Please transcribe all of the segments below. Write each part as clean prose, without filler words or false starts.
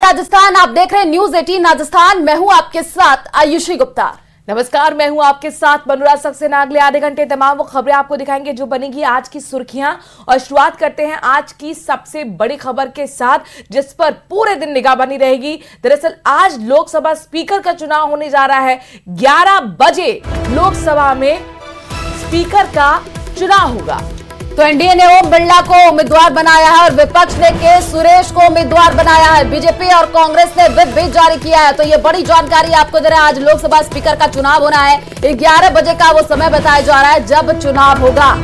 राजस्थान, आप देख रहे हैं न्यूज 18 राजस्थान। मैं हूं आपके साथ आयुषी गुप्ता। नमस्कार, मैं हूं आपके साथ मनोराज सक्सेना। अगले आधे घंटे तमाम वो खबरें आपको दिखाएंगे जो बनेगी आज की सुर्खियां। और शुरुआत करते हैं आज की सबसे बड़ी खबर के साथ, जिस पर पूरे दिन निगाह बनी रहेगी। दरअसल आज लोकसभा स्पीकर का चुनाव होने जा रहा है। 11 बजे लोकसभा में स्पीकर का चुनाव होगा। तो एनडीए ने ओम बिरला को उम्मीदवार बनाया है और विपक्ष ने के सुरेश को उम्मीदवार बनाया है। बीजेपी और कांग्रेस ने व्हिप भी जारी किया है। तो ये बड़ी जानकारी आपको दे रहे हैं। आज लोकसभा स्पीकर का चुनाव होना है। 11 बजे का वो समय बताया जा रहा है जब चुनाव होगा।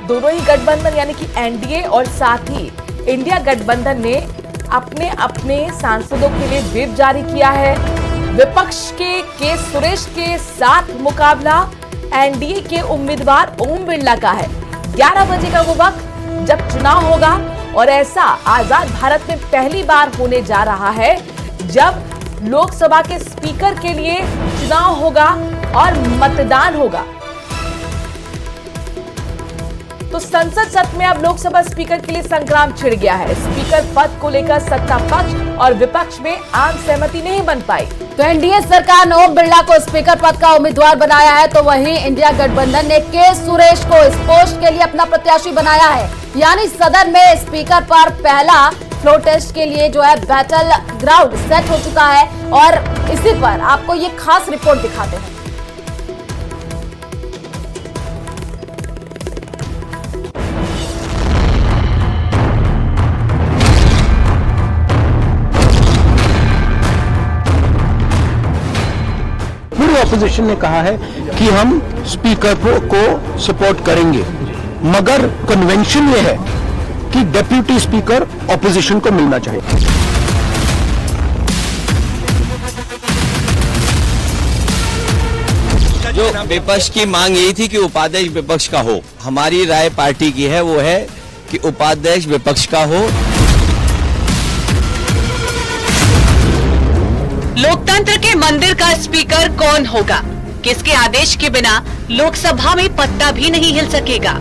दोनों ही गठबंधन यानी कि एनडीए और साथ ही इंडिया गठबंधन ने अपने अपने सांसदों के लिए व्हिप जारी किया है। विपक्ष के सुरेश के साथ मुकाबला एनडीए के उम्मीदवार ओम बिरला का है। 11 बजे का वो वक्त जब चुनाव होगा और ऐसा आजाद भारत में पहली बार होने जा रहा है जब लोकसभा के स्पीकर के लिए चुनाव होगा और मतदान होगा। तो संसद सत्र में अब लोकसभा स्पीकर के लिए संग्राम छिड़ गया है। स्पीकर पद को लेकर सत्ता पक्ष और विपक्ष में आम सहमति नहीं बन पाई। तो एनडीए सरकार ने ओम बिरला को स्पीकर पद का उम्मीदवार बनाया है, तो वहीं इंडिया गठबंधन ने के सुरेश को इस पोस्ट के लिए अपना प्रत्याशी बनाया है। यानी सदन में स्पीकर पर पहला फ्लोर टेस्ट के लिए जो है बैटल ग्राउंड सेट हो चुका है और इसी पर आपको ये खास रिपोर्ट दिखाते हैं। ऑपोजिशन ने कहा है कि हम स्पीकर को सपोर्ट करेंगे, मगर कन्वेंशन ये है कि डेप्यूटी स्पीकर ऑपोजिशन को मिलना चाहिए। जो विपक्ष की मांग यही थी कि उपाध्यक्ष विपक्ष का हो। हमारी राय पार्टी की है, वो है कि उपाध्यक्ष विपक्ष का हो। लोकतंत्र के मंदिर का स्पीकर कौन होगा? किसके आदेश के बिना लोकसभा में पत्ता भी नहीं हिल सकेगा?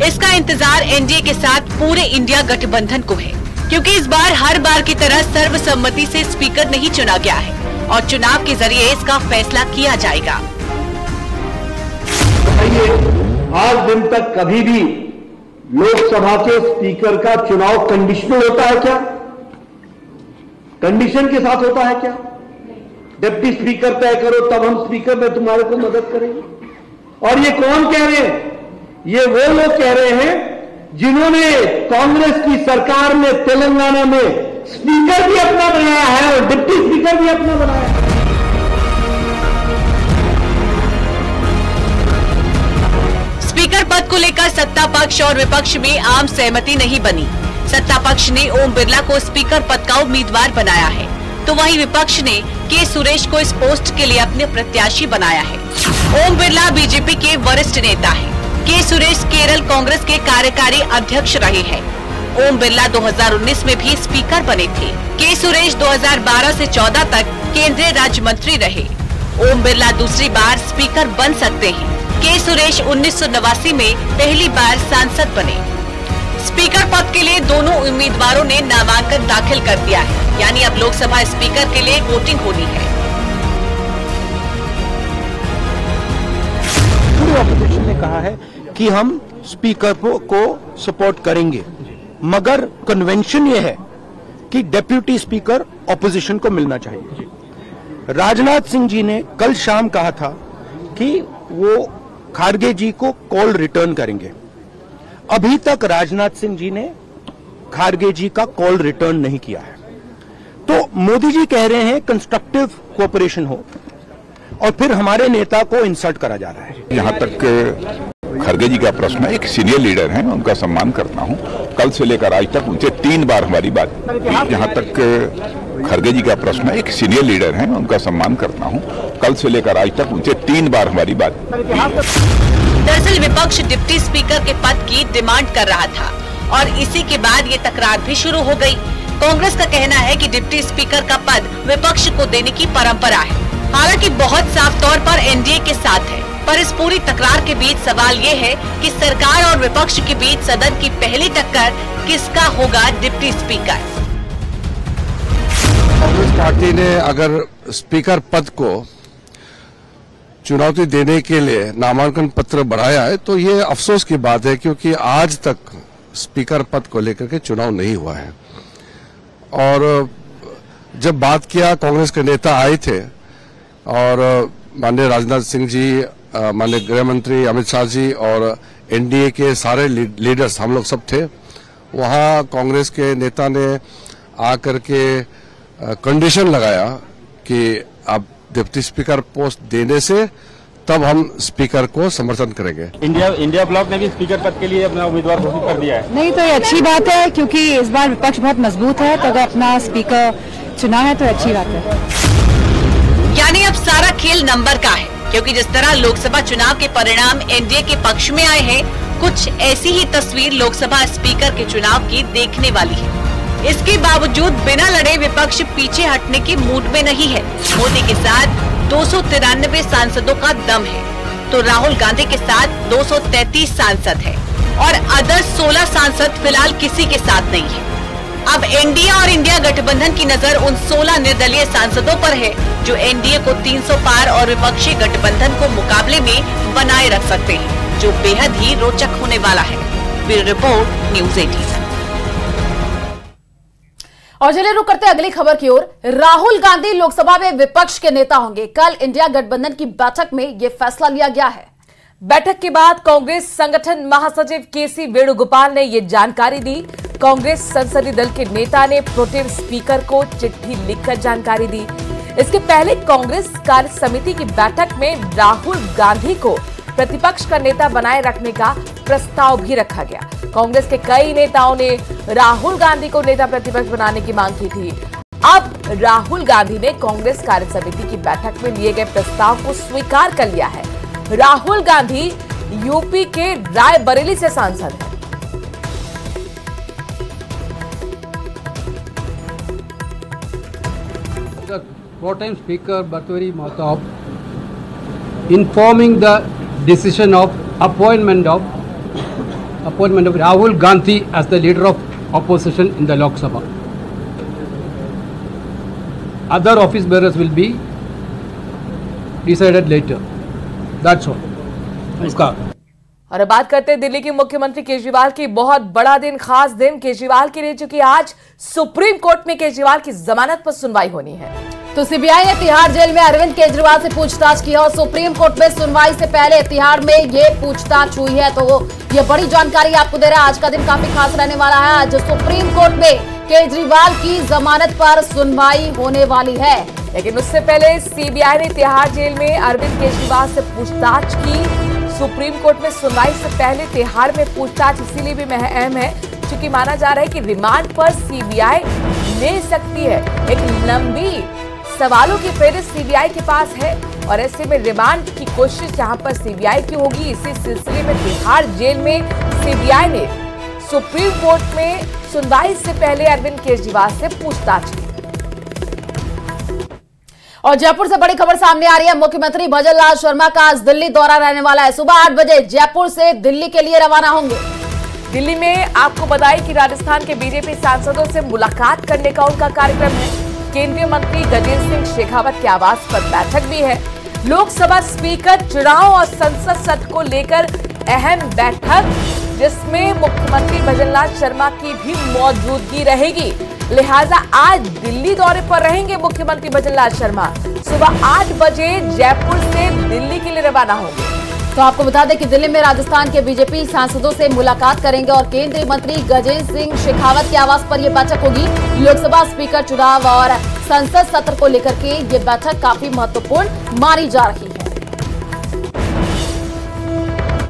इसका इंतजार एनडीए के साथ पूरे इंडिया गठबंधन को है, क्योंकि इस बार हर बार की तरह सर्वसम्मति से स्पीकर नहीं चुना गया है और चुनाव के जरिए इसका फैसला किया जाएगा। आज दिन तक कभी भी लोकसभा के स्पीकर का चुनाव कंडीशनल होता है क्या? कंडीशन के साथ होता है क्या? डिप्टी स्पीकर तय करो तब हम स्पीकर में तुम्हारे को मदद करेंगे। और ये कौन कह रहे हैं? ये वो लोग कह रहे हैं जिन्होंने कांग्रेस की सरकार में तेलंगाना में स्पीकर भी अपना बनाया है और डिप्टी स्पीकर भी अपना बनाया है। स्पीकर पद को लेकर सत्ता पक्ष और विपक्ष में आम सहमति नहीं बनी। सत्ता पक्ष ने ओम बिरला को स्पीकर पद का उम्मीदवार बनाया है, तो वहीं विपक्ष ने के सुरेश को इस पोस्ट के लिए अपने प्रत्याशी बनाया है। ओम बिरला बीजेपी के वरिष्ठ नेता हैं। के सुरेश केरल कांग्रेस के कार्यकारी अध्यक्ष रहे हैं। ओम बिरला 2019 में भी स्पीकर बने थे। के सुरेश 2012 से 14 तक केंद्रीय राज्य मंत्री रहे। ओम बिरला दूसरी बार स्पीकर बन सकते हैं। के सुरेश 1989 में पहली बार सांसद बने। स्पीकर पद के लिए दोनों उम्मीदवारों ने नामांकन दाखिल कर दिया है, यानी अब लोकसभा स्पीकर के लिए वोटिंग होनी है। पूरी ऑपोजिशन ने कहा है कि हम स्पीकर को सपोर्ट करेंगे, मगर कन्वेंशन ये है कि डेप्यूटी स्पीकर ऑपोजिशन को मिलना चाहिए। राजनाथ सिंह जी ने कल शाम कहा था कि वो खारगे जी को कॉल रिटर्न करेंगे। अभी तक राजनाथ सिंह जी ने खारगे जी का कॉल रिटर्न नहीं किया है। तो मोदी जी कह रहे हैं कंस्ट्रक्टिव कोऑपरेशन हो और फिर हमारे नेता को इंसल्ट करा जा रहा है। यहाँ तक खड़गे जी का प्रश्न है, एक सीनियर लीडर हैं, उनका सम्मान करता हूँ। कल से लेकर आज तक उनसे 3 बार हमारी बात। यहाँ तक खड़गे जी का प्रश्न है, एक सीनियर लीडर हैं, उनका सम्मान करता हूँ। कल से लेकर आज तक उनसे 3 बार हमारी बात। दरअसल विपक्ष डिप्टी स्पीकर के पद की डिमांड कर रहा था और इसी के बाद ये तकरार भी शुरू हो गई। कांग्रेस का कहना है कि डिप्टी स्पीकर का पद विपक्ष को देने की परंपरा है, हालांकि बहुत साफ तौर पर एनडीए के साथ है। पर इस पूरी तकरार के बीच सवाल ये है कि सरकार और विपक्ष के बीच सदन की पहली टक्कर किसका होगा डिप्टी स्पीकर। पार्टी ने अगर स्पीकर पद को चुनौती देने के लिए नामांकन पत्र बढ़ाया है तो ये अफसोस की बात है, क्योंकि आज तक स्पीकर पद को लेकर के चुनाव नहीं हुआ है। और जब बात किया, कांग्रेस के नेता आए थे और माननीय राजनाथ सिंह जी, माननीय गृह मंत्री अमित शाह जी और एनडीए के सारे लीडर्स, हम लोग सब थे वहां। कांग्रेस के नेता ने आकर के कंडीशन लगाया कि अब डिप्टी स्पीकर पोस्ट देने से तब हम स्पीकर को समर्थन करेंगे। इंडिया ब्लॉक ने भी स्पीकर पद के लिए अपना उम्मीदवार घोषित कर दिया है। नहीं, तो ये अच्छी बात है, क्योंकि इस बार विपक्ष बहुत मजबूत है, तो अगर अपना स्पीकर चुना है तो अच्छी बात है। यानी अब सारा खेल नंबर का है, क्योंकि जिस तरह लोकसभा चुनाव के परिणाम एनडीए के पक्ष में आए हैं, कुछ ऐसी ही तस्वीर लोकसभा स्पीकर के चुनाव की देखने वाली है। इसके बावजूद बिना लड़े विपक्ष पीछे हटने के मूड में नहीं है। मोदी के साथ 293 सांसदों का दम है, तो राहुल गांधी के साथ 233 सांसद है और अदर्स 16 सांसद फिलहाल किसी के साथ नहीं है। अब एनडीए और इंडिया गठबंधन की नजर उन 16 निर्दलीय सांसदों पर है जो एनडीए को 300 पार और विपक्षी गठबंधन को मुकाबले में बनाए रख सकते हैं, जो बेहद ही रोचक होने वाला है। Bureau report, news 18। और चलिए रुक करते अगली खबर की ओर। राहुल गांधी लोकसभा में विपक्ष के नेता होंगे। कल इंडिया गठबंधन की बैठक में यह फैसला लिया गया है। बैठक के बाद कांग्रेस संगठन महासचिव केसी वेणुगोपाल ने यह जानकारी दी। कांग्रेस संसदीय दल के नेता ने प्रोटेम स्पीकर को चिट्ठी लिखकर जानकारी दी। इसके पहले कांग्रेस कार्य समिति की बैठक में राहुल गांधी को प्रतिपक्ष का नेता बनाए रखने का प्रस्ताव भी रखा गया। कांग्रेस के कई नेताओं ने राहुल गांधी को नेता प्रतिपक्ष बनाने की मांग की थी। अब राहुल गांधी ने कांग्रेस कार्य समिति की बैठक में लिए गए प्रस्ताव को स्वीकार कर लिया है। राहुल गांधी यूपी के रायबरेली से सांसद हैं। Pro-Tem Speaker Bhartwari Mahtab informing the decision of appointment of Rahul Gandhi as the leader of opposition in the Lok Sabha. Other office bearers will be decided later. That's all. नमस्कार। और अब बात करते हैं दिल्ली के मुख्यमंत्री केजरीवाल की। बहुत बड़ा दिन, खास दिन केजरीवाल के लिए, चूंकि आज सुप्रीम कोर्ट में केजरीवाल की जमानत पर सुनवाई होनी है। तो सीबीआई ने तिहाड़ जेल में अरविंद केजरीवाल से पूछताछ की और सुप्रीम कोर्ट में सुनवाई से पहले तिहाड़ में ये पूछताछ हुई है। तो ये बड़ी जानकारी आपको दे रहा है। आज का दिन काफी खास रहने वाला है। आज सुप्रीम कोर्ट में केजरीवाल की जमानत पर सुनवाई होने वाली है। लेकिन उससे पहले सीबीआई ने तिहाड़ जेल में अरविंद केजरीवाल से पूछताछ की। सुप्रीम कोर्ट में सुनवाई से पहले तिहाड़ में पूछताछ इसीलिए भी अहम है क्योंकि माना जा रहा है कि रिमांड पर सीबीआई ले सकती है। एक लंबी सवालों की फेहरिस्त सीबीआई के पास है और ऐसे में रिमांड की कोशिश जहां पर सीबीआई की होगी। इसी सिलसिले में तिहाड़ जेल में सीबीआई ने सुप्रीम कोर्ट में सुनवाई से पहले अरविंद केजरीवाल से पूछताछ की। और जयपुर से बड़ी खबर सामने आ रही है। मुख्यमंत्री भजनलाल शर्मा का आज दिल्ली दौरा रहने वाला है। सुबह 8 बजे जयपुर से दिल्ली के लिए रवाना होंगे। दिल्ली में आपको बताएं कि राजस्थान के बीजेपी सांसदों से मुलाकात करने का उनका कार्यक्रम है। केंद्रीय मंत्री गजेंद्र सिंह शेखावत के आवास पर बैठक भी है। लोकसभा स्पीकर चुनाव और संसद सत्र को लेकर अहम बैठक, जिसमें मुख्यमंत्री भजनलाल शर्मा की भी मौजूदगी रहेगी। लिहाजा आज दिल्ली दौरे पर रहेंगे मुख्यमंत्री भजनलाल शर्मा। सुबह 8 बजे जयपुर से दिल्ली के लिए रवाना होंगे। तो आपको बता दें कि दिल्ली में राजस्थान के बीजेपी सांसदों से मुलाकात करेंगे और केंद्रीय मंत्री गजेंद्र सिंह शेखावत के आवास पर यह बैठक होगी। लोकसभा स्पीकर चुनाव और संसद सत्र को लेकर के ये बैठक काफी महत्वपूर्ण मानी जा रही है।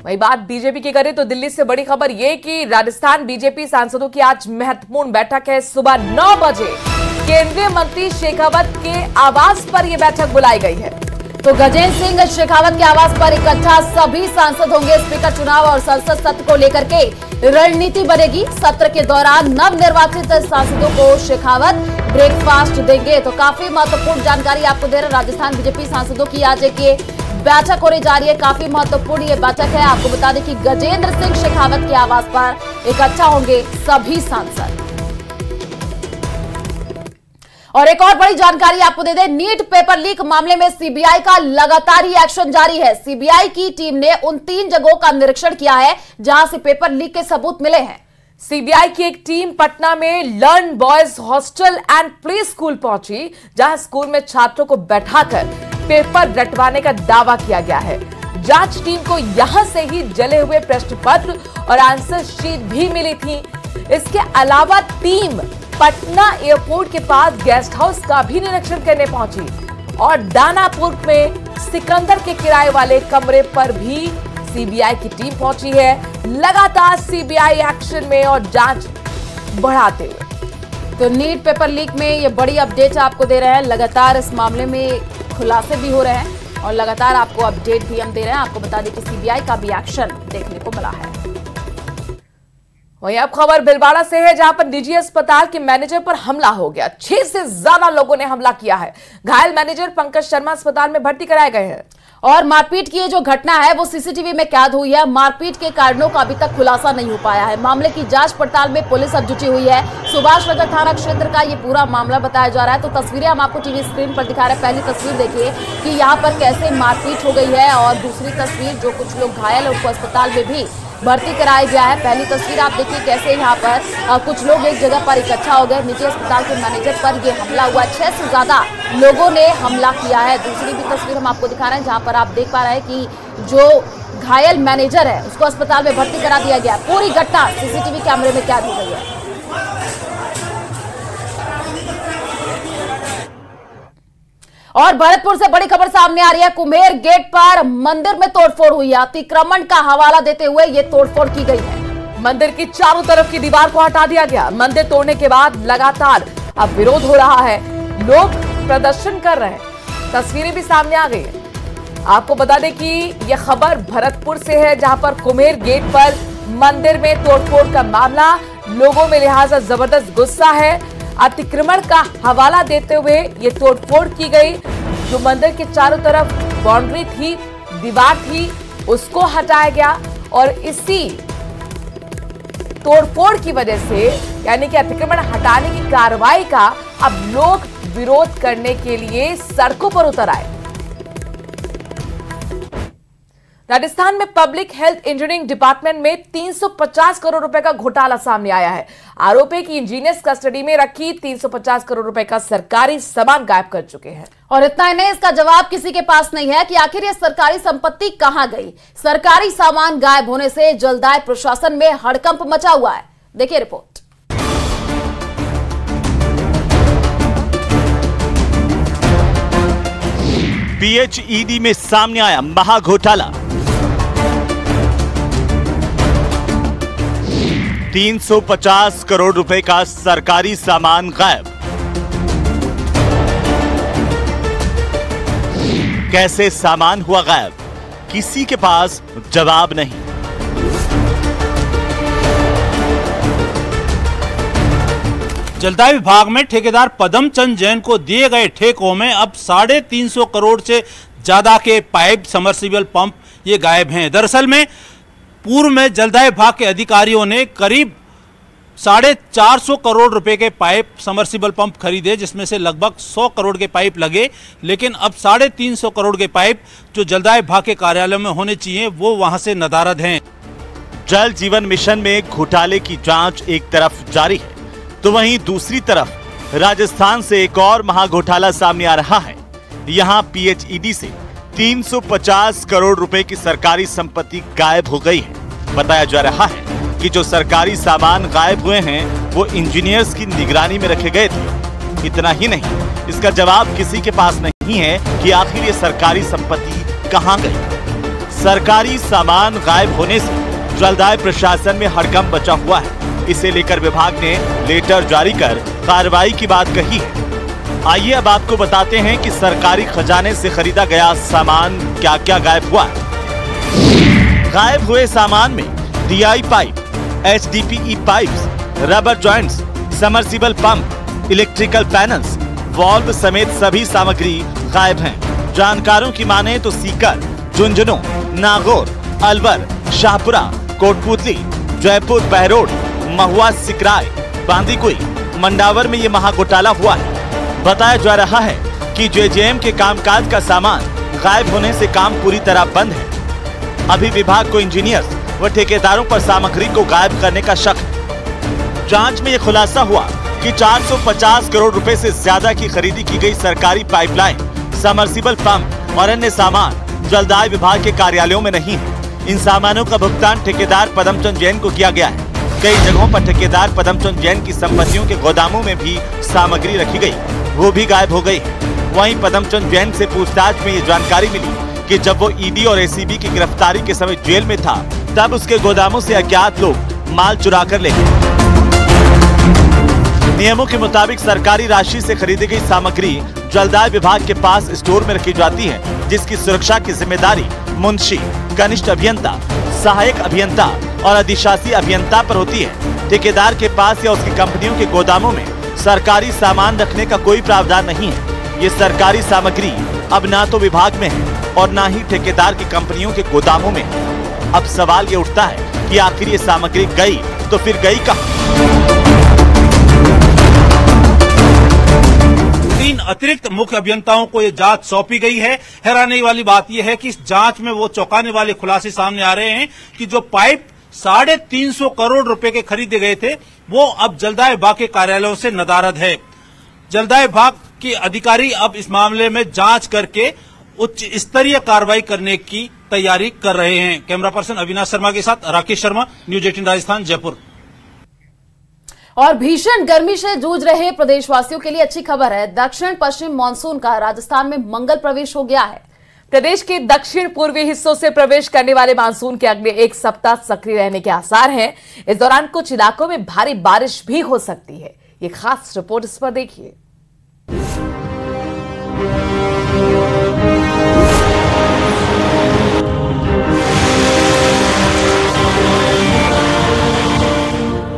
वही बात बीजेपी की करें तो दिल्ली से बड़ी खबर ये कि राजस्थान बीजेपी सांसदों की आज महत्वपूर्ण बैठक है। सुबह 9 बजे केंद्रीय मंत्री शेखावत के आवास पर यह बैठक बुलाई गई है। तो गजेंद्र सिंह शेखावत के आवास पर इकट्ठा सभी सांसद होंगे। स्पीकर चुनाव और संसद सत्र को लेकर के रणनीति बनेगी। सत्र के दौरान नवनिर्वाचित सांसदों को शेखावत ब्रेकफास्ट देंगे। तो काफी महत्वपूर्ण जानकारी आपको दे रहे राजस्थान बीजेपी सांसदों की आज एक बैठक होने जा रही है। काफी महत्वपूर्ण ये बैठक है। आपको बता दें कि गजेंद्र सिंह शेखावत के आवास पर इकट्ठा होंगे सभी सांसद। और एक और बड़ी जानकारी आपको दे दें, नीट पेपर लीक मामले में सीबीआई का लगातार ही एक्शन जारी है। सीबीआई की टीम ने उन 3 जगहों का निरीक्षण किया है जहां से पेपर लीक के सबूत मिले हैं। सीबीआई की एक टीम पटना में learn boys hostel and play school पहुंची, जहां स्कूल में छात्रों को बैठाकर पेपर रटवाने का दावा किया गया है। जांच टीम को यहां से ही जले हुए प्रश्न पत्र और आंसर शीट भी मिली थी। इसके अलावा टीम पटना एयरपोर्ट के पास गेस्ट हाउस का भी निरीक्षण करने पहुंची और दानापुर में सिकंदर के किराए वाले कमरे पर भी सीबीआई की टीम पहुंची है। लगातार सीबीआई एक्शन में और जांच बढ़ाते हुए। तो नीट पेपर लीक में ये बड़ी अपडेट आपको दे रहे हैं। लगातार इस मामले में खुलासे भी हो रहे हैं और लगातार आपको अपडेट भी हम दे रहे हैं। आपको बता दें कि सीबीआई का भी एक्शन देखने को मिला है। वहीं अब खबर भिलवाड़ा से है, जहां पर निजी अस्पताल के मैनेजर पर हमला हो गया। 6 से ज्यादा लोगों ने हमला किया है। घायल मैनेजर पंकज शर्मा अस्पताल में भर्ती कराए गए हैं। और मारपीट की ये जो घटना है वो सीसीटीवी में कैद हुई है। मारपीट के कारणों का अभी तक खुलासा नहीं हो पाया है। मामले की जांच पड़ताल में पुलिस अब जुटी हुई है। सुभाष नगर थाना क्षेत्र का ये पूरा मामला बताया जा रहा है। तो तस्वीरें हम आपको टीवी स्क्रीन पर दिखा रहे हैं। पहली तस्वीर देखिए कि यहाँ पर कैसे मारपीट हो गई है और दूसरी तस्वीर जो कुछ लोग घायल है उनको अस्पताल में भी भर्ती कराया गया है। पहली तस्वीर आप देखिए कैसे यहाँ पर कुछ लोग एक जगह पर इकट्ठा हो गए। निजी अस्पताल के मैनेजर पर यह हमला हुआ। 6 से ज्यादा लोगों ने हमला किया है। दूसरी भी तस्वीर हम आपको दिखा रहे हैं जहाँ पर आप देख पा रहे हैं कि जो घायल मैनेजर है उसको अस्पताल में भर्ती करा दिया गया। पूरी घटना सीसीटीवी कैमरे में कैद हो गई है। और भरतपुर से बड़ी खबर सामने आ रही है। कुम्हेर गेट पर मंदिर में तोड़फोड़ हुई है। अतिक्रमण का हवाला देते हुए ये तोड़फोड़ की गई है। मंदिर की चारों तरफ की दीवार को हटा दिया गया। मंदिर तोड़ने के बाद लगातार अब विरोध हो रहा है। लोग प्रदर्शन कर रहे हैं। तस्वीरें भी सामने आ गई है। आपको बता दें कि यह खबर भरतपुर से है, जहां पर कुम्हेर गेट पर मंदिर में तोड़फोड़ का मामला। लोगों में लिहाजा जबरदस्त गुस्सा है। अतिक्रमण का हवाला देते हुए ये तोड़फोड़ की गई। जो मंदिर के चारों तरफ बाउंड्री थी, दीवार थी, उसको हटाया गया और इसी तोड़फोड़ की वजह से यानी कि अतिक्रमण हटाने की कार्रवाई का अब लोग विरोध करने के लिए सड़कों पर उतर आए। राजस्थान में पब्लिक हेल्थ इंजीनियरिंग डिपार्टमेंट में 350 करोड़ रुपए का घोटाला सामने आया है। आरोप है कि इंजीनियर्स कस्टडी में रखी 350 करोड़ रुपए का सरकारी सामान गायब कर चुके हैं। और इतना ही नहीं, इसका जवाब किसी के पास नहीं है कि आखिर ये सरकारी संपत्ति कहां गई। सरकारी सामान गायब होने से जलदाय प्रशासन में हड़कंप मचा हुआ है। देखिए रिपोर्ट। पीएचईडी में सामने आया महाघोटाला। 350 करोड़ रुपए का सरकारी सामान गायब। कैसे सामान हुआ गायब, किसी के पास जवाब नहीं। जलदाय विभाग में ठेकेदार पदम चंद जैन को दिए गए ठेकों में अब 350 करोड़ से ज्यादा के पाइप, समर्सिबल पंप ये गायब हैं। दरअसल में पूर्व में जलदाय विभाग के अधिकारियों ने करीब 450 करोड़ रुपए के पाइप, समर्सिबल पंप खरीदे, जिसमें से लगभग 100 करोड़ के पाइप लगे। लेकिन अब 350 करोड़ के पाइप जो जलदाय विभाग के कार्यालय में होने चाहिए वो वहां से नदारद हैं। जल जीवन मिशन में घोटाले की जांच एक तरफ जारी है तो वहीं दूसरी तरफ राजस्थान से एक और महाघोटाला सामने आ रहा है। यहां पीएचईडी से 350 करोड़ रुपए की सरकारी संपत्ति गायब हो गई है। बताया जा रहा है कि जो सरकारी सामान गायब हुए हैं वो इंजीनियर्स की निगरानी में रखे गए थे। इतना ही नहीं, इसका जवाब किसी के पास नहीं है कि आखिर ये सरकारी संपत्ति कहां गई। सरकारी सामान गायब होने से जलदाय प्रशासन में हड़कंप बचा हुआ है। इसे लेकर विभाग ने लेटर जारी कर कार्रवाई की बात कही है। आइए अब आपको बताते हैं कि सरकारी खजाने से खरीदा गया सामान क्या क्या गायब हुआ है। गायब हुए सामान में DI pipe, HDPE pipes, rubber joints, submersible pump, electrical panels, valve समेत सभी सामग्री गायब हैं। जानकारों की माने तो सीकर, झुंझुनू, नागौर, अलवर, शाहपुरा, कोटपुतली, जयपुर बहरोड, महुआ, सिकराय, बांदीकुई, मंडावर में ये महाघोटाला हुआ है। बताया जा रहा है कि जेजेएम के कामकाज का सामान गायब होने से काम पूरी तरह बंद है। अभी विभाग को इंजीनियर्स व ठेकेदारों पर सामग्री को गायब करने का शक है। जांच में यह खुलासा हुआ कि 450 करोड़ रुपए से ज्यादा की खरीदी की गई सरकारी पाइपलाइन, समर्सिबल पंप और अन्य सामान जलदाय विभाग के कार्यालयों में नहीं है। इन सामानों का भुगतान ठेकेदार पदमचंद जैन को किया गया है। कई जगहों पर ठेकेदार पदमचंद जैन की संपत्तियों के गोदामों में भी सामग्री रखी गई, वो भी गायब हो गई है। वहीं पदमचंद जैन से पूछताछ में ये जानकारी मिली कि जब वो ईडी और एसीबी की गिरफ्तारी के समय जेल में था, तब उसके गोदामों से अज्ञात लोग माल चुरा कर ले गए। नियमों के मुताबिक सरकारी राशि से खरीदी गई सामग्री जलदाय विभाग के पास स्टोर में रखी जाती है, जिसकी सुरक्षा की जिम्मेदारी मुंशी, कनिष्ठ अभियंता, सहायक अभियंता और अधिशासी अभियंता पर होती है। ठेकेदार के पास या उसकी कंपनियों के गोदामों में सरकारी सामान रखने का कोई प्रावधान नहीं है। ये सरकारी सामग्री अब ना तो विभाग में है और ना ही ठेकेदार की कंपनियों के गोदामों में है। अब सवाल ये उठता है कि आखिर ये सामग्री गई तो फिर गई कहाँ? 3 अतिरिक्त मुख्य अभियंताओं को ये जांच सौंपी गई है। हैरानी वाली बात यह है कि इस जांच में वो चौंकाने वाले खुलासे सामने आ रहे हैं कि जो पाइप 350 करोड़ रुपए के खरीदे गए थे, वो अब जलदाय विभाग के कार्यालयों से नदारद है। जलदाय विभाग के अधिकारी अब इस मामले में जांच करके उच्च स्तरीय कार्रवाई करने की तैयारी कर रहे हैं। कैमरा पर्सन अविनाश शर्मा के साथ राकेश शर्मा, न्यूज 18 राजस्थान, जयपुर। और भीषण गर्मी से जूझ रहे प्रदेशवासियों के लिए अच्छी खबर है। दक्षिण पश्चिम मानसून का राजस्थान में मंगल प्रवेश हो गया है। प्रदेश के दक्षिण पूर्वी हिस्सों से प्रवेश करने वाले मानसून के अगले एक सप्ताह सक्रिय रहने के आसार हैं। इस दौरान कुछ इलाकों में भारी बारिश भी हो सकती है। ये खास रिपोर्ट इस पर देखिए।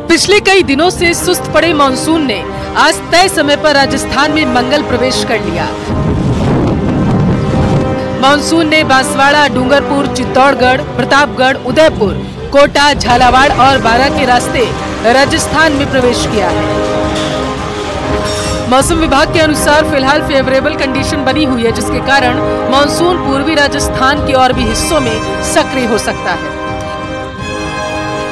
पिछले कई दिनों से सुस्त पड़े मानसून ने आज तय समय पर राजस्थान में मंगल प्रवेश कर लिया। मानसून ने बांसवाड़ा, डूंगरपुर, चित्तौड़गढ़, प्रतापगढ़, उदयपुर, कोटा, झालावाड़ और बारां के रास्ते राजस्थान में प्रवेश किया है। मौसम विभाग के अनुसार फिलहाल फेवरेबल कंडीशन बनी हुई है, जिसके कारण मानसून पूर्वी राजस्थान के और भी हिस्सों में सक्रिय हो सकता है।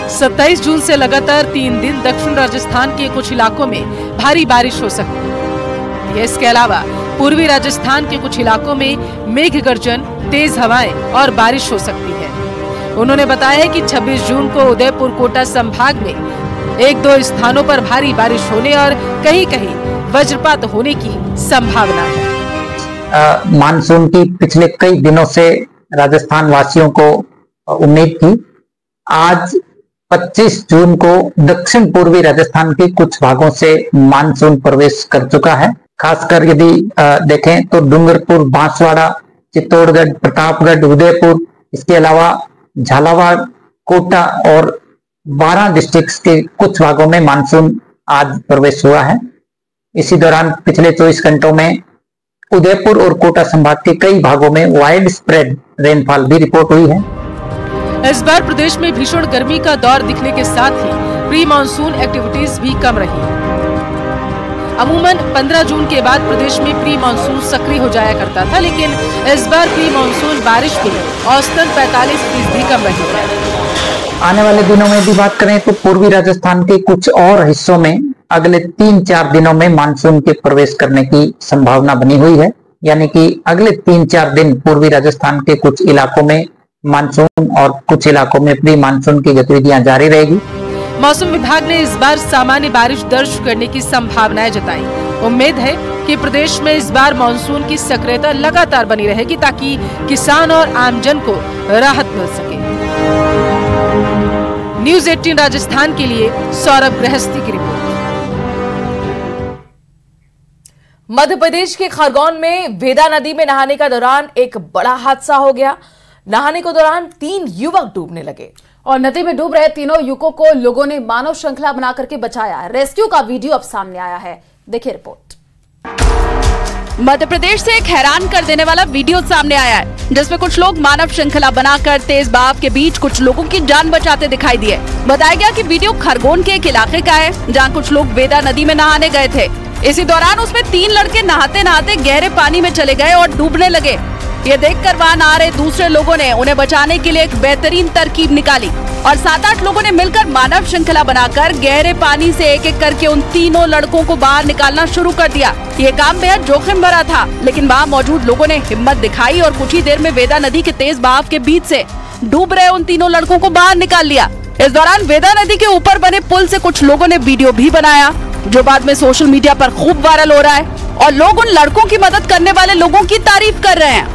27 जून से लगातार 3 दिन दक्षिण राजस्थान के कुछ इलाकों में भारी बारिश हो सकती है। इसके अलावा पूर्वी राजस्थान के कुछ इलाकों में मेघ गर्जन, तेज हवाएं और बारिश हो सकती है। उन्होंने बताया है कि 26 जून को उदयपुर, कोटा संभाग में 1-2 स्थानों पर भारी बारिश होने और कहीं-कहीं वज्रपात होने की संभावना है। मानसून की पिछले कई दिनों से राजस्थान वासियों को उम्मीद थी। आज 25 जून को दक्षिण पूर्वी राजस्थान के कुछ भागों से मानसून प्रवेश कर चुका है। खासकर यदि देखें तो डूंगरपुर, बांसवाड़ा, चित्तौड़गढ़, प्रतापगढ़, उदयपुर, इसके अलावा झालावाड़, कोटा और बारां डिस्ट्रिक्ट्स के कुछ भागों में मानसून आज प्रवेश हुआ है। इसी दौरान पिछले 24 घंटों में उदयपुर और कोटा संभाग के कई भागों में वाइड स्प्रेड रेनफॉल भी रिपोर्ट हुई है। इस बार प्रदेश में भीषण गर्मी का दौर दिखने के साथ ही प्री मानसून एक्टिविटीज भी कम रही। अमूमन 15 जून के बाद प्रदेश में प्री मानसून सक्रिय हो जाया करता था, लेकिन इस बार प्री मानसून बारिश भी औसतन 45% कम रही है। आने वाले दिनों में भी बात करें तो पूर्वी राजस्थान के कुछ और हिस्सों में अगले 3-4 दिनों में मानसून के प्रवेश करने की संभावना बनी हुई है। यानी कि अगले 3-4 दिन पूर्वी राजस्थान के कुछ इलाकों में मानसून और कुछ इलाकों में प्री मानसून की गतिविधियां जारी रहेगी। मौसम विभाग ने इस बार सामान्य बारिश दर्ज करने की संभावनाएं जताई। उम्मीद है कि प्रदेश में इस बार मानसून की सक्रियता लगातार बनी रहेगी, ताकि किसान और आमजन को राहत मिल सके। न्यूज 18 राजस्थान के लिए सौरभ गृहस्थी की रिपोर्ट। मध्य प्रदेश के खरगोन में वेदा नदी में नहाने का दौरान एक बड़ा हादसा हो गया। नहाने के दौरान 3 युवक डूबने लगे और नदी में डूब रहे तीनों युवकों को लोगों ने मानव श्रृंखला बना करके बचाया। रेस्क्यू का वीडियो अब सामने आया है, देखिए रिपोर्ट। मध्य प्रदेश से एक हैरान कर देने वाला वीडियो सामने आया है, जिसमें कुछ लोग मानव श्रृंखला बनाकर तेज बहाव के बीच कुछ लोगों की जान बचाते दिखाई दिए। बताया गया कि वीडियो खरगोन के एक इलाके का है, जहां कुछ लोग वेदा नदी में नहाने गए थे। इसी दौरान उसमें 3 लड़के नहाते नहाते गहरे पानी में चले गए और डूबने लगे। ये देखकर वहां आ रहे दूसरे लोगों ने उन्हें बचाने के लिए एक बेहतरीन तरकीब निकाली और 7-8 लोगों ने मिलकर मानव श्रृंखला बनाकर गहरे पानी से एक एक करके उन तीनों लड़कों को बाहर निकालना शुरू कर दिया। ये काम बेहद जोखिम भरा था, लेकिन वहां मौजूद लोगों ने हिम्मत दिखाई और कुछ ही देर में वेदा नदी के तेज बहाव के बीच से डूब रहे उन तीनों लड़कों को बाहर निकाल लिया। इस दौरान वेदा नदी के ऊपर बने पुल से कुछ लोगों ने वीडियो भी बनाया, जो बाद में सोशल मीडिया पर खूब वायरल हो रहा है और लोग उन लड़कों की मदद करने वाले लोगों की तारीफ कर रहे हैं।